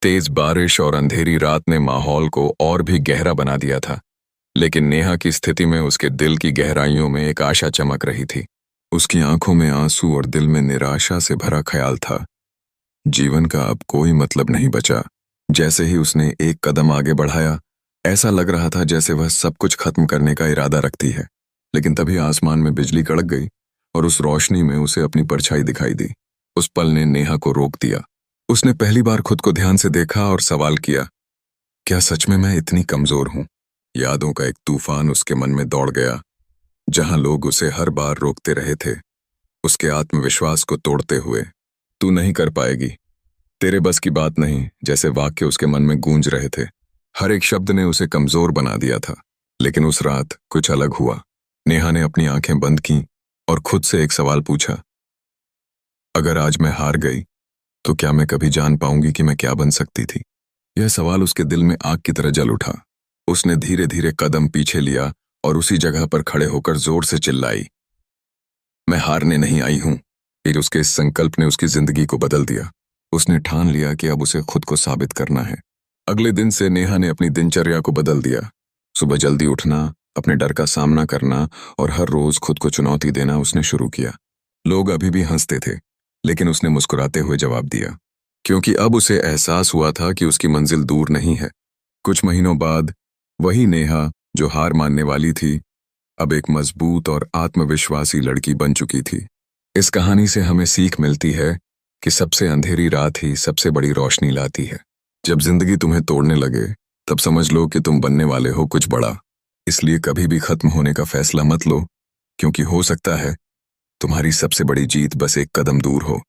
तेज बारिश और अंधेरी रात ने माहौल को और भी गहरा बना दिया था, लेकिन नेहा की स्थिति में उसके दिल की गहराइयों में एक आशा चमक रही थी। उसकी आंखों में आंसू और दिल में निराशा से भरा ख्याल था। जीवन का अब कोई मतलब नहीं बचा। जैसे ही उसने एक कदम आगे बढ़ाया, ऐसा लग रहा था जैसे वह सब कुछ खत्म करने का इरादा रखती है। लेकिन तभी आसमान में बिजली कड़क गई और उस रोशनी में उसे अपनी परछाई दिखाई दी। उस पल ने नेहा को रोक दिया। उसने पहली बार खुद को ध्यान से देखा और सवाल किया, क्या सच में मैं इतनी कमजोर हूं? यादों का एक तूफान उसके मन में दौड़ गया। जहां लोग उसे हर बार रोकते रहे थे, उसके आत्मविश्वास को तोड़ते हुए, तू नहीं कर पाएगी, तेरे बस की बात नहीं, जैसे वाक्य उसके मन में गूंज रहे थे। हर एक शब्द ने उसे कमजोर बना दिया था। लेकिन उस रात कुछ अलग हुआ। नेहा ने अपनी आंखें बंद की और खुद से एक सवाल पूछा, अगर आज मैं हार गई तो क्या मैं कभी जान पाऊंगी कि मैं क्या बन सकती थी? यह सवाल उसके दिल में आग की तरह जल उठा। उसने धीरे धीरे कदम पीछे लिया और उसी जगह पर खड़े होकर जोर से चिल्लाई, मैं हारने नहीं आई हूं। फिर उसके इस संकल्प ने उसकी जिंदगी को बदल दिया। उसने ठान लिया कि अब उसे खुद को साबित करना है। अगले दिन से नेहा ने अपनी दिनचर्या को बदल दिया। सुबह जल्दी उठना, अपने डर का सामना करना और हर रोज खुद को चुनौती देना उसने शुरू किया। लोग अभी भी हंसते थे, लेकिन उसने मुस्कुराते हुए जवाब दिया, क्योंकि अब उसे एहसास हुआ था कि उसकी मंजिल दूर नहीं है। कुछ महीनों बाद वही नेहा जो हार मानने वाली थी, अब एक मजबूत और आत्मविश्वासी लड़की बन चुकी थी। इस कहानी से हमें सीख मिलती है कि सबसे अंधेरी रात ही सबसे बड़ी रोशनी लाती है। जब जिंदगी तुम्हें तोड़ने लगे, तब समझ लो कि तुम बनने वाले हो कुछ बड़ा। इसलिए कभी भी खत्म होने का फैसला मत लो, क्योंकि हो सकता है तुम्हारी सबसे बड़ी जीत बस एक कदम दूर हो।